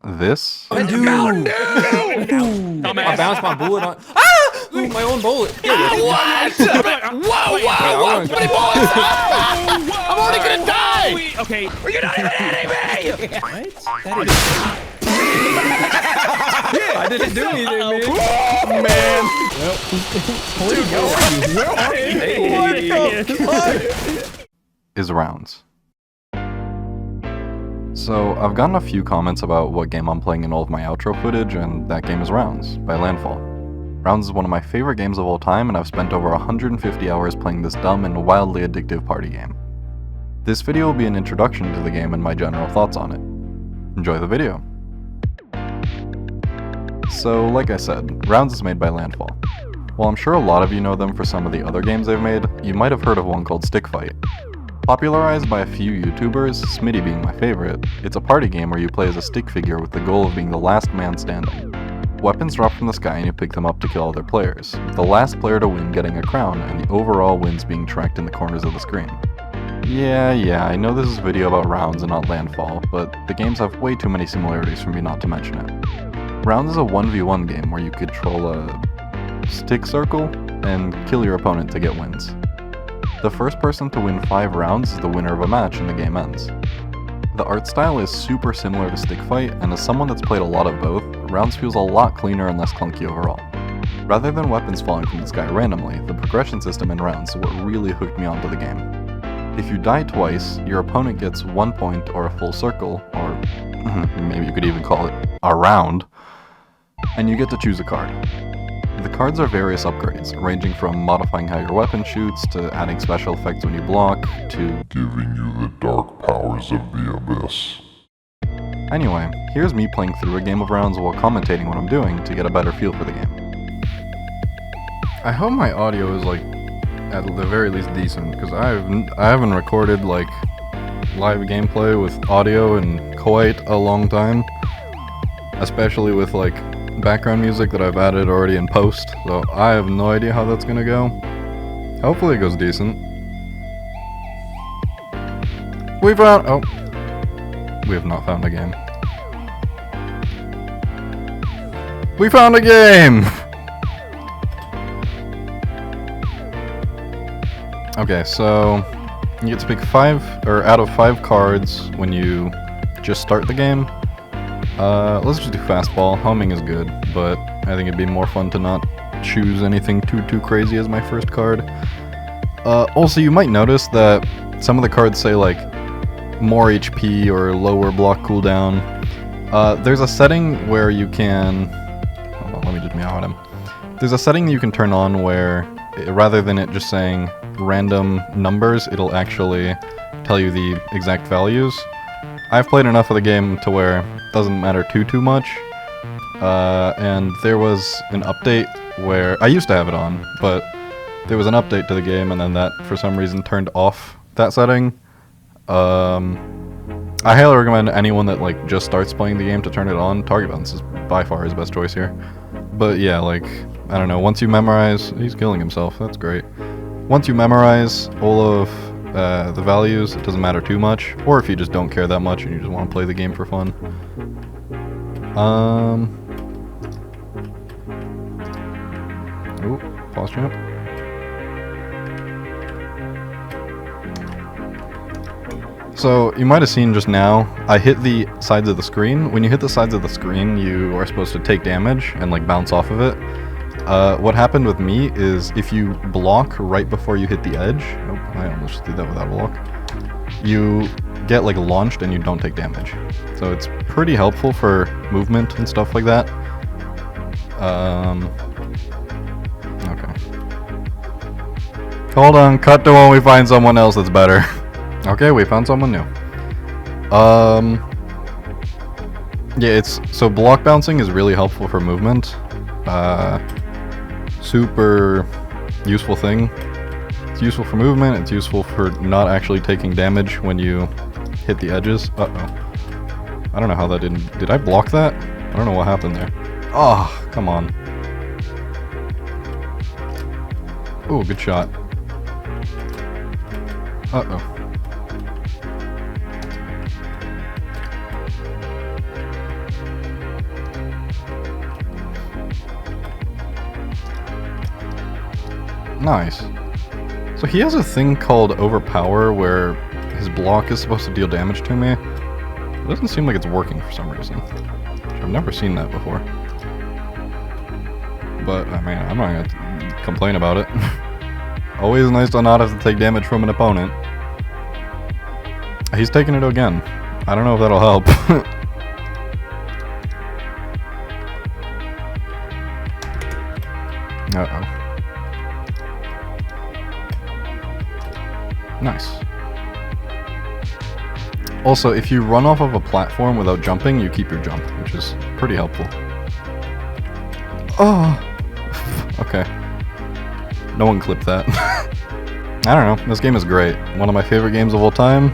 This Dude! I bounced my bullet on. Ah! Ooh, my own bullet. What? Whoa! Too many bullets! Oh! I'm already gonna die! Okay. You're not even hitting me! What? That is... I didn't do anything, man. is rounds. So, I've gotten a few comments about what game I'm playing in all of my outro footage, and that game is Rounds, by Landfall. Rounds is one of my favorite games of all time, and I've spent over 150 hours playing this dumb and wildly addictive party game. This video will be an introduction to the game and my general thoughts on it. Enjoy the video! So, like I said, Rounds is made by Landfall. While I'm sure a lot of you know them for some of the other games they've made, you might have heard of one called Stick Fight. Popularized by a few YouTubers, Smitty being my favorite, it's a party game where you play as a stick figure with the goal of being the last man standing. Weapons drop from the sky and you pick them up to kill other players, with the last player to win getting a crown and the overall wins being tracked in the corners of the screen. Yeah, I know this is a video about Rounds and not Landfall, but the games have way too many similarities for me not to mention it. Rounds is a 1v1 game where you control a stick circle and kill your opponent to get wins. The first person to win 5 rounds is the winner of a match and the game ends. The art style is super similar to Stick Fight, and as someone that's played a lot of both, Rounds feels a lot cleaner and less clunky overall. Rather than weapons falling from the sky randomly, the progression system in Rounds is what really hooked me onto the game. If you die twice, your opponent gets 1 point or a full circle, or maybe you could even call it a round, and you get to choose a card. The cards are various upgrades, ranging from modifying how your weapon shoots, to adding special effects when you block, to giving you the dark powers of the abyss. Anyway, here's me playing through a game of Rounds while commentating what I'm doing to get a better feel for the game. I hope my audio is at the very least decent, because I haven't recorded live gameplay with audio in quite a long time, especially with background music that I've added already in post, so I have no idea how that's gonna go. Hopefully it goes decent. We have not found a game. We found a game! Okay, so you get to pick 5 out of 5 cards when you just start the game. Let's just do fastball. Homing is good, but I think it'd be more fun to not choose anything too crazy as my first card. Also, you might notice that some of the cards say more HP or lower block cooldown. There's a setting where you can... Hold on, let me just meow at him. There's a setting that you can turn on where, rather than it just saying random numbers, it'll actually tell you the exact values. I've played enough of the game to where it doesn't matter too much, and there was an update where I used to have it on, but there was an update to the game, and then that for some reason turned off that setting. I highly recommend anyone that just starts playing the game to turn it on. Target balance is by far his best choice here. But yeah, I don't know, once you memorize, he's killing himself, that's great. Once you memorize all of the values, it doesn't matter too much, or if you just don't care that much and you just want to play the game for fun. Pause jump. So, you might have seen just now, I hit the sides of the screen. When you hit the sides of the screen, you are supposed to take damage and bounce off of it. What happened with me is if you block right before you hit the edge, I almost did that without a block, you get launched and you don't take damage. So it's pretty helpful for movement and stuff like that. Okay. Hold on, cut to when we find someone else that's better. Okay, we found someone new. Yeah, so block bouncing is really helpful for movement. Super useful thing. It's useful for movement, it's useful for not actually taking damage when you hit the edges. Uh-oh. I don't know how that did I block that? I don't know what happened there. Oh, come on. Ooh, good shot. Uh-oh. Nice. So he has a thing called Overpower where his block is supposed to deal damage to me. It doesn't seem like it's working for some reason. I've never seen that before. But, I mean, I'm not gonna complain about it. Always nice to not have to take damage from an opponent. He's taking it again. I don't know if that'll help. Uh-oh. Nice. Also, if you run off of a platform without jumping, you keep your jump, which is pretty helpful. Oh! Okay. No one clipped that. I don't know, this game is great. One of my favorite games of all time.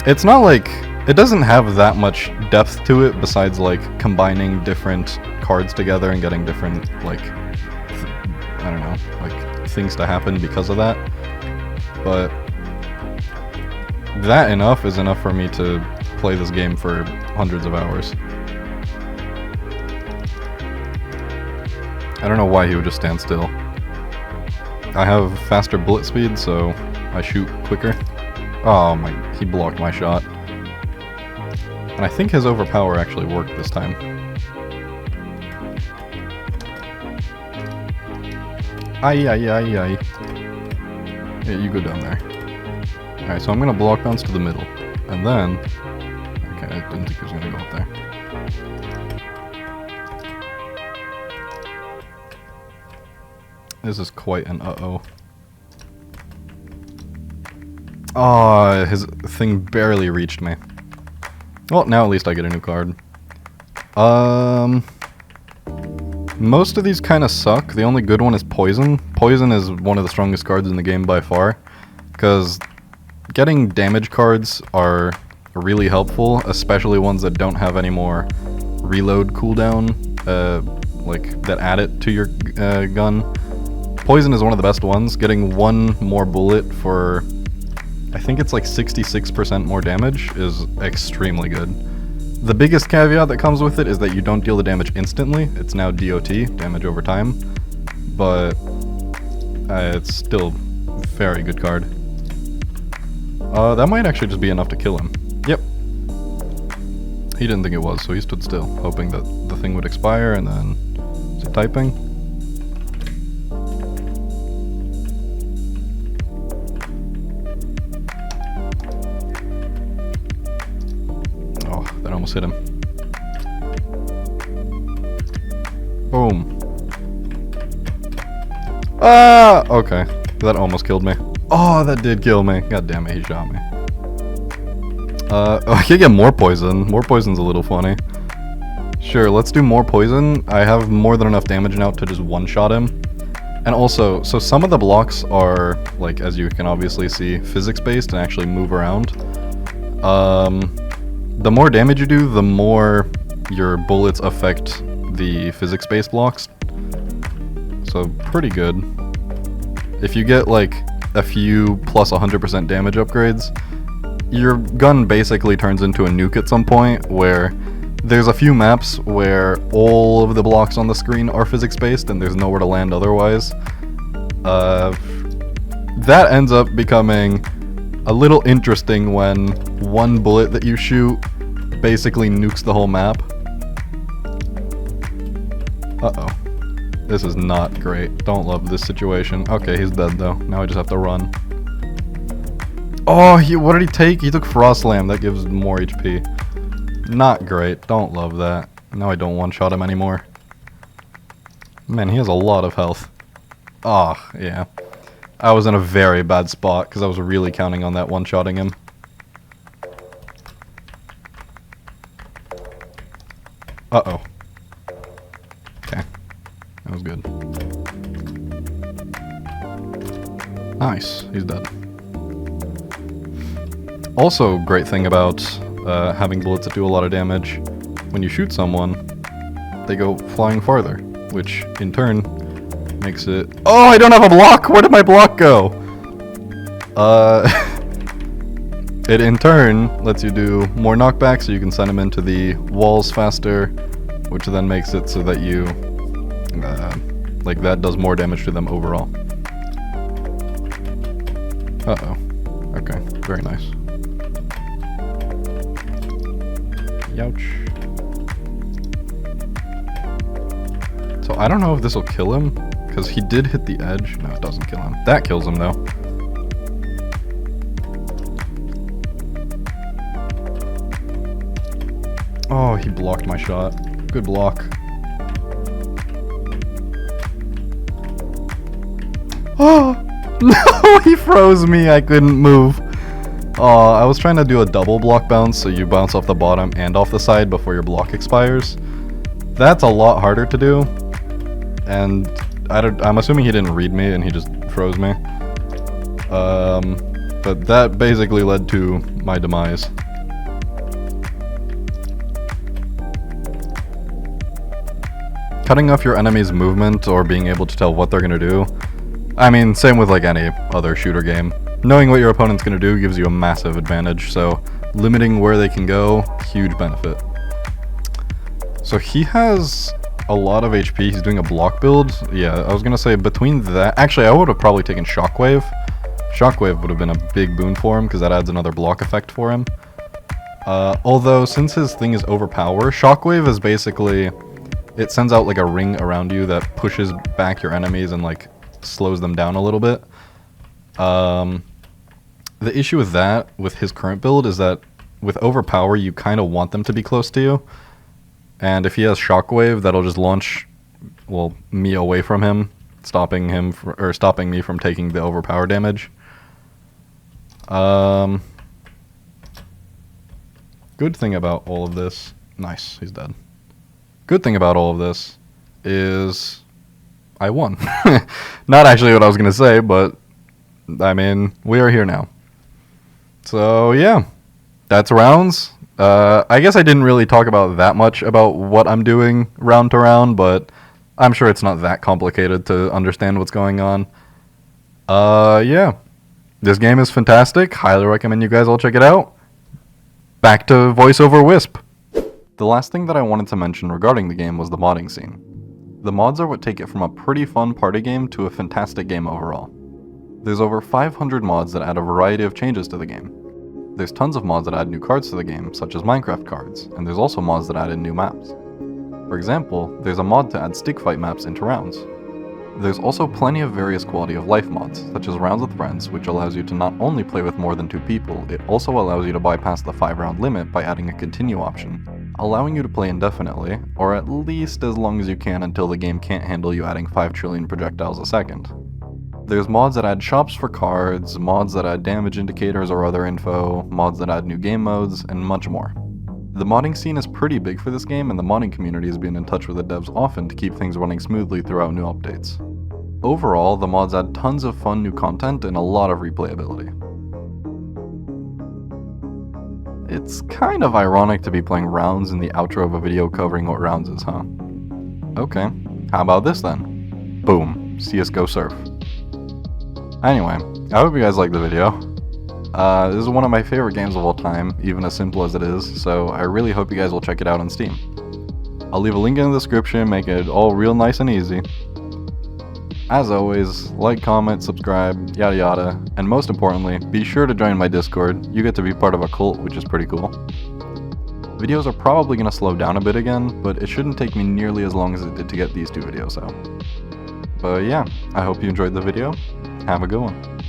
It's not like... It doesn't have that much depth to it besides, like, combining different cards together and getting different, like... I don't know, like, things to happen because of that. But... that enough is enough for me to play this game for hundreds of hours. I don't know why he would just stand still. I have faster bullet speed, so I shoot quicker. Oh my, he blocked my shot. And I think his overpower actually worked this time. Aye, aye, aye, aye. Yeah, you go down there. Alright, so I'm gonna block bounce to the middle. And then... okay, I didn't think he was gonna go up there. This is quite an uh-oh. Oh, his thing barely reached me. Well, now at least I get a new card. Most of these kind of suck. The only good one is Poison. Poison is one of the strongest cards in the game by far. Because getting damage cards are really helpful, especially ones that don't have any more reload cooldown, like, that add it to your gun. Poison is one of the best ones. Getting one more bullet for, I think it's like 66% more damage is extremely good. The biggest caveat that comes with it is that you don't deal the damage instantly. It's now DOT, damage over time. But it's still a very good card. That might actually just be enough to kill him. Yep. He didn't think it was, so he stood still, hoping that the thing would expire, and then... is it typing? Oh, that almost hit him. Boom. Ah! Okay. That almost killed me. Oh, that did kill me. God damn it, he shot me. I can get more poison. More poison's a little funny. Sure, let's do more poison. I have more than enough damage now to just one-shot him. And also, so some of the blocks are, like, as you can obviously see, physics-based and actually move around. The more damage you do, the more your bullets affect the physics-based blocks. So, pretty good. If you get, like, a few plus 100% damage upgrades, your gun basically turns into a nuke at some point, where there's a few maps where all of the blocks on the screen are physics-based and there's nowhere to land otherwise. That ends up becoming a little interesting when one bullet that you shoot basically nukes the whole map. Uh-oh. This is not great. Don't love this situation. Okay, he's dead though. Now I just have to run. Oh, what did he take? He took Frost Slam. That gives more HP. Not great. Don't love that. Now I don't one-shot him anymore. Man, he has a lot of health. Ah, oh, yeah. I was in a very bad spot because I was really counting on that one-shotting him. Uh-oh. Okay. That was good. Nice. He's dead. Also, great thing about having bullets that do a lot of damage, when you shoot someone, they go flying farther, which in turn makes it... Oh, I don't have a block! Where did my block go? It in turn lets you do more knockback, so you can send them into the walls faster, which then makes it so that you Like, that does more damage to them overall. Uh-oh. Okay, very nice. Youch. So I don't know if this will kill him, because he did hit the edge. No, it doesn't kill him. That kills him, though. Oh, he blocked my shot. Good block. Oh! No, he froze me. I couldn't move. Oh, I was trying to do a double block bounce, so you bounce off the bottom and off the side before your block expires. That's a lot harder to do. And I'm assuming he didn't read me and he just froze me. But that basically led to my demise. Cutting off your enemy's movement or being able to tell what they're gonna do. I mean, same with like any other shooter game. Knowing what your opponent's gonna do gives you a massive advantage, so limiting where they can go, huge benefit. So he has a lot of HP, he's doing a block build. Yeah, I was gonna say between that, actually I would have probably taken Shockwave. Shockwave would have been a big boon for him because that adds another block effect for him. Although since his thing is overpower, Shockwave is basically, it sends out like a ring around you that pushes back your enemies and like slows them down a little bit. The issue with that, with his current build, is that with overpower you kind of want them to be close to you. And if he has Shockwave, that'll just launch, well, me away from him, stopping me from taking the overpower damage. Good thing about all of this, nice, he's dead. Good thing about all of this is I won. Not actually what I was gonna say, but I mean, we are here now. So yeah, that's rounds. I guess I didn't really talk about that much about what I'm doing round to round, but I'm sure it's not that complicated to understand what's going on. Yeah. This game is fantastic. Highly recommend you guys all check it out. Back to Voice over Wisp. The last thing that I wanted to mention regarding the game was the modding scene. The mods are what take it from a pretty fun party game to a fantastic game overall. There's over 500 mods that add a variety of changes to the game. There's tons of mods that add new cards to the game, such as Minecraft cards, and there's also mods that add in new maps. For example, there's a mod to add stick fight maps into rounds. There's also plenty of various quality of life mods, such as Rounds with Friends, which allows you to not only play with more than 2 people, it also allows you to bypass the 5-round limit by adding a continue option, allowing you to play indefinitely, or at least as long as you can until the game can't handle you adding 5 trillion projectiles a second. There's mods that add shops for cards, mods that add damage indicators or other info, mods that add new game modes, and much more. The modding scene is pretty big for this game, and the modding community has been in touch with the devs often to keep things running smoothly throughout new updates. Overall, the mods add tons of fun new content and a lot of replayability. It's kind of ironic to be playing Rounds in the outro of a video covering what Rounds is, huh? Okay, how about this then? Boom, CSGO Surf. Anyway, I hope you guys liked the video. This is one of my favorite games of all time, even as simple as it is, so I really hope you guys will check it out on Steam. I'll leave a link in the description, make it all real nice and easy. As always, like, comment, subscribe, yada yada, and most importantly, be sure to join my Discord. You get to be part of a cult, which is pretty cool. Videos are probably going to slow down a bit again, but it shouldn't take me nearly as long as it did to get these 2 videos out. But yeah, I hope you enjoyed the video. Have a good one.